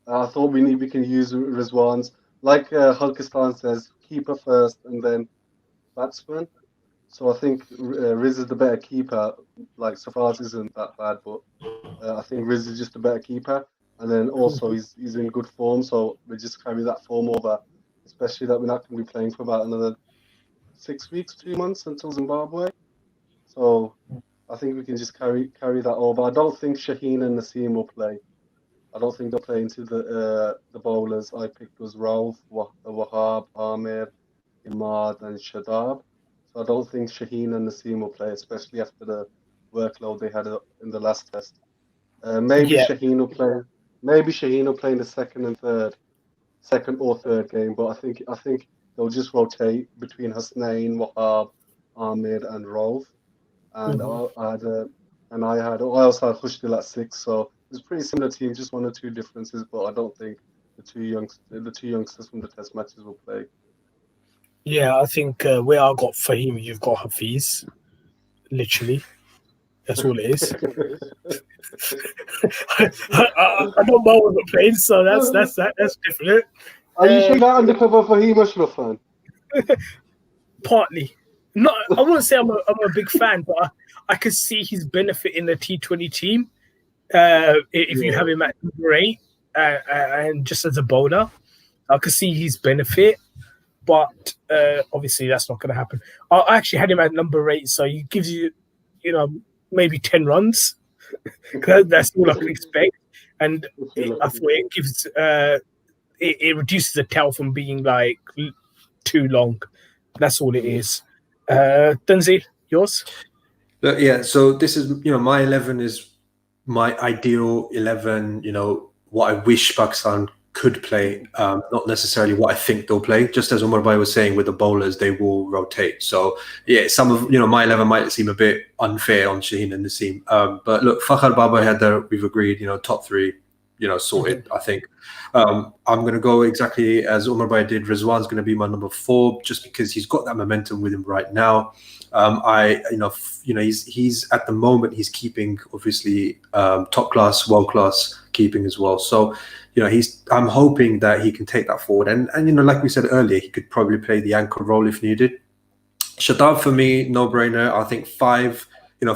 I thought we can use Rizwan's, like Halkistan says, keeper first and then batsman. So I think Riz is the better keeper. Like Safaz isn't that bad, but I think Riz is just a better keeper. And then also he's in good form, so we just carry that form over. Especially that we're not going to be playing for about another 6 weeks, 2 months until Zimbabwe. So I think we can just carry that over. I don't think Shaheen and Naseem will play. I don't think they'll play into the bowlers I picked was Rauf, Wahab, Amir, Imad, and Shadab. So I don't think Shaheen and Naseem will play, especially after the workload they had in the last test. Maybe Shaheen will play. Maybe Shaheen will play in the second or third game. But I think they'll just rotate between Hasnain, Wahab, Ahmed, and Rolf. And Mhm. I also had Hushdil at 6. So it was a pretty similar team, just one or two differences. But I don't think the two youngsters from the Test matches will play. Yeah, I think where I got Fahim, you've got Hafiz. Literally, that's all it is. I know Mo wasn't playing, so that's different. Are you sure Uh, you're not undercover for Fahim Ashraf fan? Partly, not. I wouldn't say I'm a big fan, but I could see his benefit in the T20 team. If you have Yeah. him at number 8, and just as a bowler, I could see his benefit. But obviously, that's not going to happen. I actually had him at number 8, so he gives you, maybe 10 runs. That's all I could expect, and I thought it gives it reduces the tail from being like too long. That's all it is. Dunzi, yours? But yeah, so this is, my 11 is my ideal 11, what I wish Pakistan could play, not necessarily what I think they'll play. Just as Umar Bhai was saying, with the bowlers, they will rotate. So yeah, some of, my 11 might seem a bit unfair on Shaheen and Naseem. But look, Fakhar Baba Haider, we've agreed, top 3, sorted, I think. I'm going to go exactly as Umar Bhai did. Rizwan's going to be my number 4, just because he's got that momentum with him right now. He's at the moment he's keeping, obviously, top class, world class keeping as well. So, I'm hoping that he can take that forward. And like we said earlier, he could probably play the anchor role if needed. Shadab for me, no brainer. I think 5,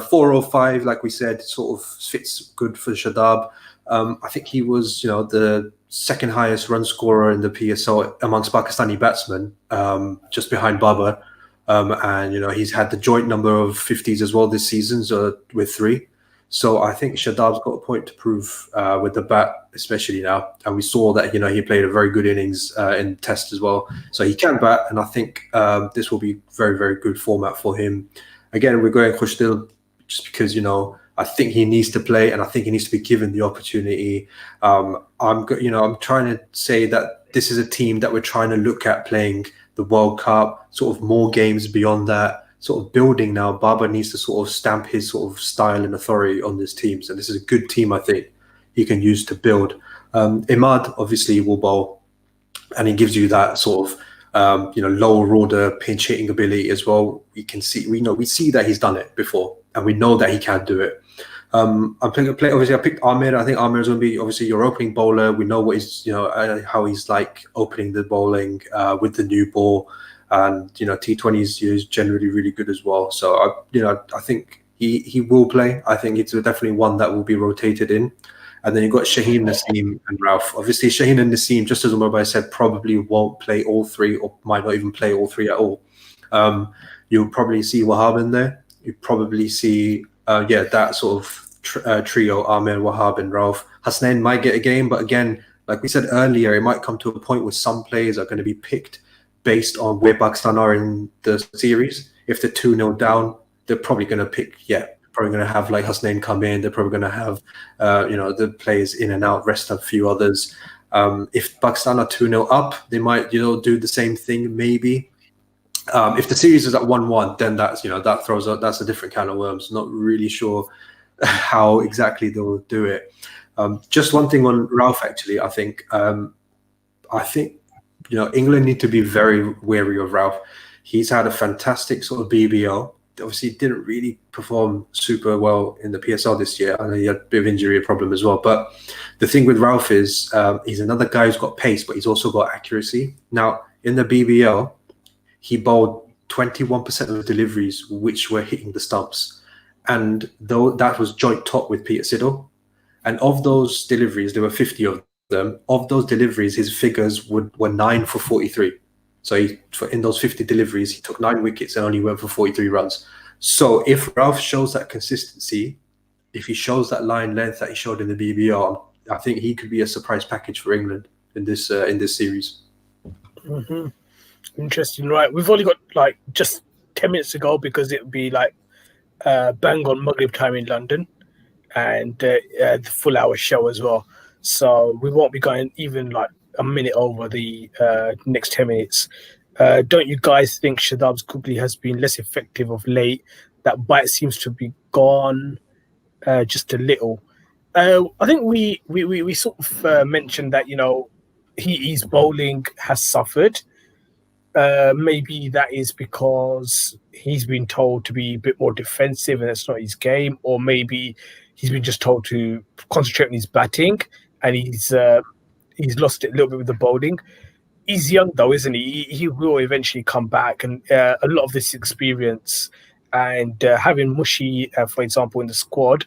4 or 5, like we said, sort of fits good for Shadab. I think he was, the second highest run scorer in the PSL amongst Pakistani batsmen, just behind Babar. And he's had the joint number of 50s as well this season, so with 3. So I think Shadab's got a point to prove with the bat, especially now. And we saw that he played a very good innings in Test as well. So he can bat, and I think this will be very, very good format for him. Again, we're going Khushdil just because I think he needs to play, and I think he needs to be given the opportunity. I'm trying to say that this is a team that we're trying to look at playing the World Cup, sort of more games beyond that, sort of building now. Baba needs to sort of stamp his sort of style and authority on this team. So this is a good team, I think, he can use to build. Imad obviously will bowl, and he gives you that sort of lower order pinch hitting ability as well. We see that he's done it before, and we know that he can do it. Obviously, I picked Amir. I think Amir is going to be obviously your opening bowler. We know what he's, how he's like opening the bowling with the new ball, and T20s is generally really good as well. So I think he will play. I think it's definitely one that will be rotated in. And then you've got Shaheen, Naseem, and Ralph. Obviously, Shaheen and Naseem, just as Umar said, probably won't play all 3, or might not even play all 3 at all. You'll probably see Wahab in there. You probably see that sort of trio: Amir, Wahab, and Ralph. Hasnain might get a game, but again, like we said earlier, it might come to a point where some players are going to be picked based on where Pakistan are in the series. If they're 2-0 down, they're probably going to pick, probably going to have like Hasnain come in. They're probably going to have, the players in and out, rest a few others. If Pakistan are 2-0 up, they might, do the same thing maybe. If the series is at 1-1, then that's that throws up. That's a different can of worms. Not really sure how exactly they'll do it. Just one thing on Ralph, actually, I think England need to be very wary of Ralph. He's had a fantastic sort of BBL. Obviously, didn't really perform super well in the PSL this year. I know he had a bit of injury problem as well. But the thing with Ralph is he's another guy who's got pace, but he's also got accuracy. Now, in the BBL, he bowled 21% of the deliveries which were hitting the stumps. And though that was joint top with Peter Siddle. And of those deliveries, there were 50 of them. Of those deliveries, his figures were 9 for 43. So in those 50 deliveries, he took 9 wickets and only went for 43 runs. So if Ralph shows that consistency, if he shows that line length that he showed in the BBL, I think he could be a surprise package for England in this series. Mm-hmm. Interesting, right? We've only got like just 10 minutes to go because it would be like bang on Maghrib time in London, and the full hour show as well. So we won't be going even like a minute over the next 10 minutes. Don't you guys think Shadab's googly has been less effective of late? That bite seems to be gone just a little. I think we sort of mentioned that his bowling has suffered. Maybe that is because he's been told to be a bit more defensive and that's not his game, or maybe he's been just told to concentrate on his batting and he's lost it a little bit with the bowling. He's young though, isn't he? He will eventually come back, and a lot of this experience and having Mushy, for example, in the squad,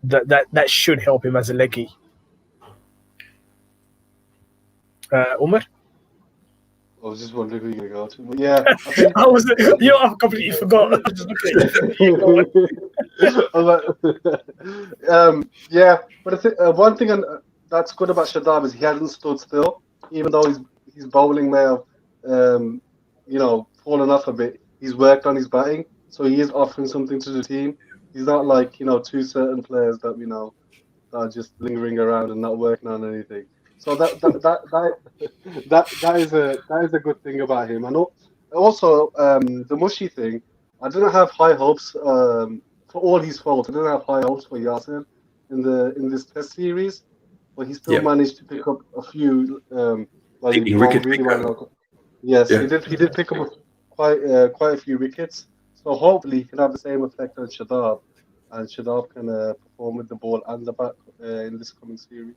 that should help him as a leggy. Umar? I was just wondering who you're going to go to. But yeah, I think I completely forgot. I was just looking at you. I'm like, yeah, but I think one thing that's good about Shadab is he hasn't stood still, even though his bowling may have, fallen off a bit. He's worked on his batting, so he is offering something to the team. He's not like two certain players that we know that are just lingering around and not working on anything. So that is a good thing about him. And also the Mushy thing, I didn't have high hopes for all his faults. I didn't have high hopes for Yasser in this test series, but he still managed to pick up a few. Really well. Yes, he did pick up quite a few wickets. So hopefully he can have the same effect on Shadab, and Shadab can perform with the ball and the bat in this coming series.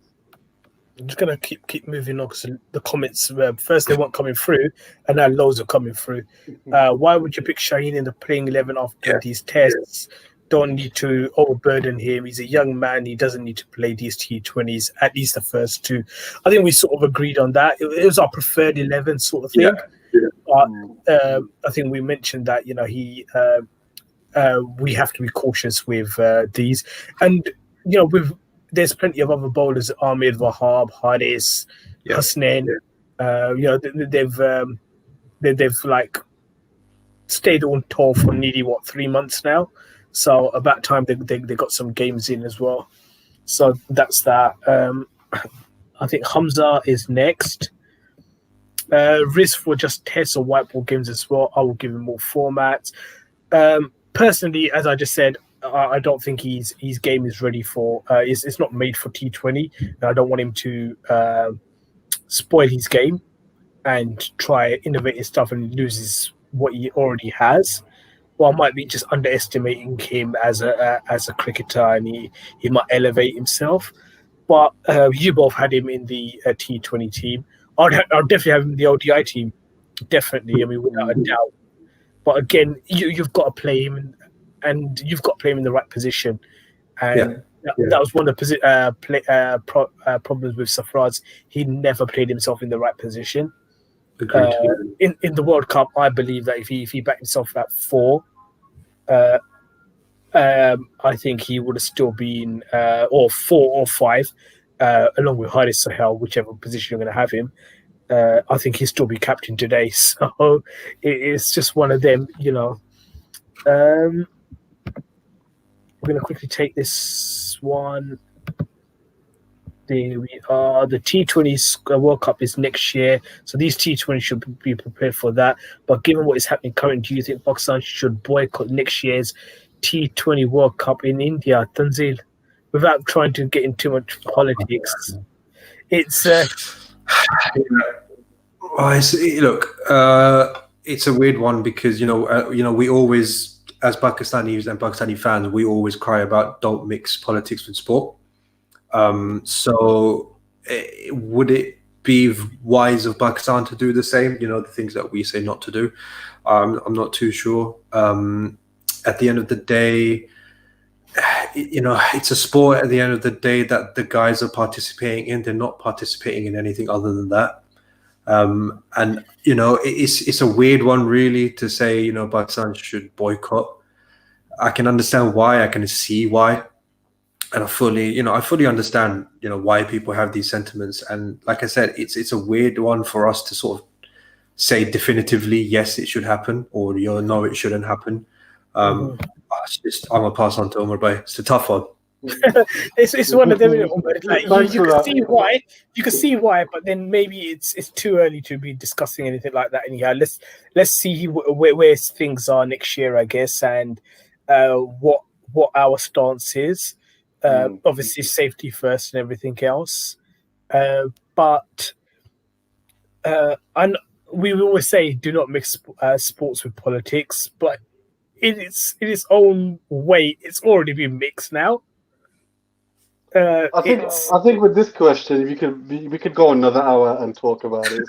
I'm just gonna keep moving on because the comments first they weren't coming through, and now loads are coming through. Why would you pick Shaheen in the playing 11 after these tests? Don't need to overburden him. He's a young man. He doesn't need to play these T20s, at least the first two. I think we sort of agreed on that. It was our preferred 11 sort of thing. But I think we mentioned that we have to be cautious with these, and there's plenty of other bowlers, Ahmed, Wahab, Haris, Hasnain. They've like stayed on tour for nearly 3 months now. So about time they got some games in as well. So that's that. I think Hamza is next. Risk for just tests or whiteboard games as well. I will give him more formats. Personally, as I just said, I don't think his game is ready for. It's not made for T20. And I don't want him to spoil his game and try innovative stuff and loses what he already has. Well, I might be just underestimating him as a cricketer, and he might elevate himself. But you both had him in the T20 team. I'd definitely have him in the ODI team. Definitely, I mean, without a doubt. But again, you've got to play him, and you've got to play him in the right position. And that was one of the problems with Sarfaraz. He never played himself in the right position. In the World Cup, I believe that if he backed himself at 4, I think he would have still been or 4 or 5, along with Haris Sahel, whichever position you're going to have him. I think he'll still be captain today. So it's just one of them, We're going to quickly take this one. There we are. The T20 World Cup is next year, so these T20 should be prepared for that. But given what is happening currently, do you think Pakistan should boycott next year's T20 World Cup in India, Tanzil? Without trying to get into too much politics, it's it's a weird one because we always, as Pakistanis and Pakistani fans, we always cry about don't mix politics with sport. So would it be wise of Pakistan to do the same? The things that we say not to do. I'm not too sure. At the end of the day, it's a sport at the end of the day that the guys are participating in. They're not participating in anything other than that. And it's a weird one really to say, Pakistan should boycott. I can understand why, I can see why. And I fully understand, why people have these sentiments. And like I said, it's a weird one for us to sort of say definitively, yes, it should happen, or no, it shouldn't happen. I'm gonna pass on to Omar Bhai. It's a tough one. It's one of them. Like Thanks you for can that. see why. You can see why, but then maybe it's too early to be discussing anything like that. Anyhow, let's see where things are next year, I guess, and what our stance is. Obviously, safety first and everything else. But and we always say do not mix sports with politics, but in its own way, it's already been mixed now. I think with this question, we could go another hour and talk about it.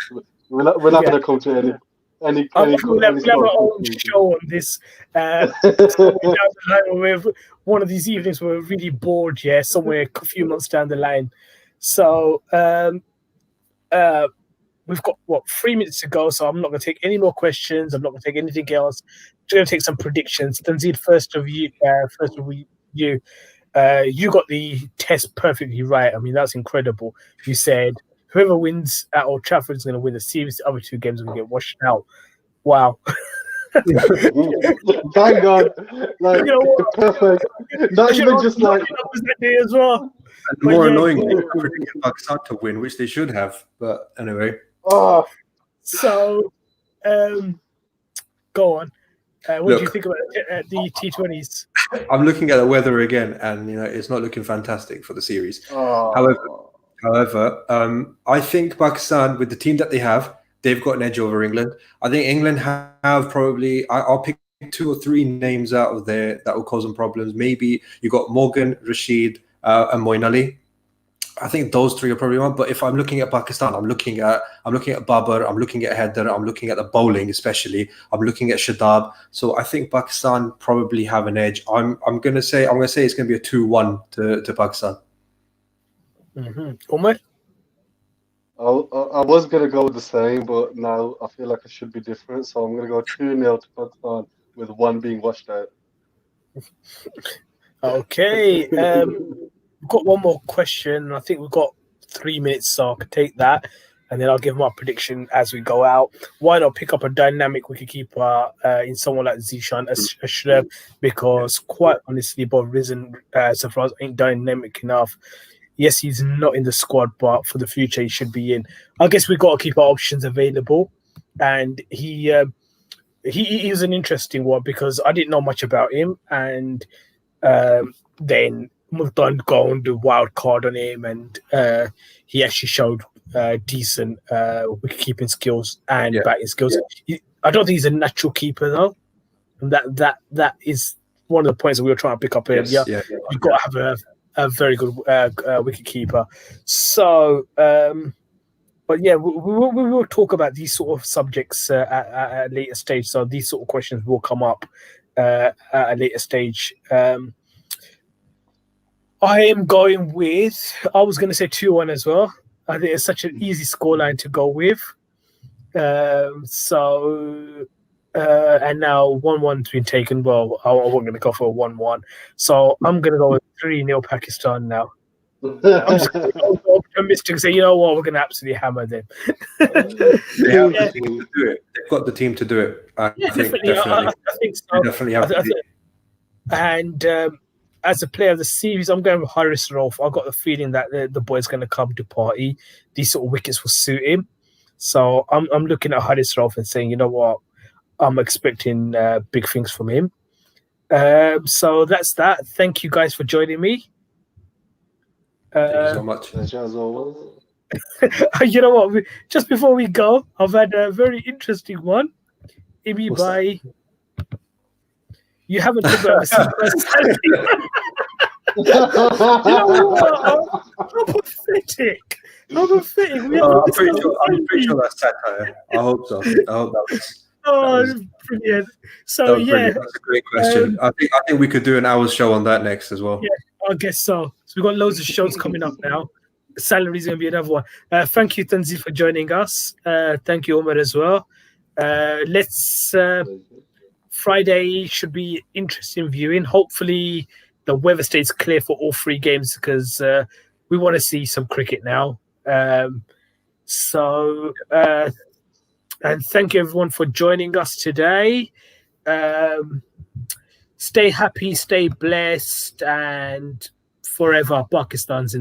We're not Yeah. going to come to any We'll have our own conclusion. show on this. Somewhere down the line, where one of these evenings we're really bored. Yeah, somewhere a few months down the line. So we've got 3 minutes to go. So I'm not going to take any more questions. I'm not going to take anything else. I'm just going to take some predictions. Tanzid, first of you. You got the test perfectly right. I mean, that's incredible. You said whoever wins at Old Trafford is going to win the series. The other two games are going to get washed out. Wow. Thank God. Like, perfect. Not even just like... as well. And the more annoying thing, they predicted Pakistan to win, which they should have. But anyway. Oh. So, go on. What do you think about the T20s? I'm looking at the weather again, and it's not looking fantastic for the series. Oh. However, I think Pakistan, with the team that they have, they've got an edge over England. I think England have probably. I'll pick 2 or 3 names out of there that will cause them problems. Maybe you got Morgan, Rashid, and Moin Ali. I think those 3 are probably one. But if I'm looking at Pakistan, I'm looking at Babar, I'm looking at Haider, I'm looking at the bowling especially. I'm looking at Shadab. So I think Pakistan probably have an edge. I'm gonna say it's gonna be a 2-1 to Pakistan. Umar? I was gonna go with the same, but now I feel like it should be different. So I'm gonna go 2-0 to Pakistan, with 1 being washed out. Okay. We've got one more question. I think we've got 3 minutes, so I can take that, and then I'll give my prediction as we go out. Why not pick up a dynamic wicketkeeper in someone like Zishan Ashraf? Because quite honestly, Bob Risen so far ain't dynamic enough. Yes, he's not in the squad, but for the future, he should be in. I guess we've got to keep our options available, and he is an interesting one because I didn't know much about him, and then Multan gone the wild card on him, and he actually showed decent wicket-keeping skills and batting skills. I don't think he's a natural keeper though, and that is one of the points that we were trying to pick up earlier. You've got to have a very good wicket keeper. So, but yeah, we will talk about these sort of subjects at a later stage. So these sort of questions will come up at a later stage. I am going with. I was going to say 2-1 as well. I think it's such an easy scoreline to go with. And now 1-1's been taken. Well, I wasn't going to go for a 1-1, so I'm going to go with 3-0 Pakistan now. I'm just going to go optimistic and say, you know what, we're going to absolutely hammer them. They have the team to do it. They've got the team to do it. I think so. They definitely have the team. And as a player of the series, I'm going with Haris Rauf. I've got the feeling that the boy's going to come to party. These sort of wickets will suit him. So I'm looking at Haris Rauf and saying, you know what, I'm expecting big things from him. So that's that. Thank you guys for joining me. Thank you so much. You know what? Just before we go, I've had a very interesting one. Maybe by... You haven't talked about the you know what? How pathetic. How pathetic. I'm pretty sure that's satire. I hope so. I hope that was... brilliant. So, brilliant. That's a great question. I think we could do an hour's show on that next as well. Yeah, I guess so. So we've got loads of shows coming up now. Salary's going to be another one. Thank you, Tanzil, for joining us. Thank you, Omar, as well. Friday should be interesting viewing. Hopefully, the weather stays clear for all 3 games because we want to see some cricket now. And thank you, everyone, for joining us today. Stay happy, stay blessed, and forever Pakistan's in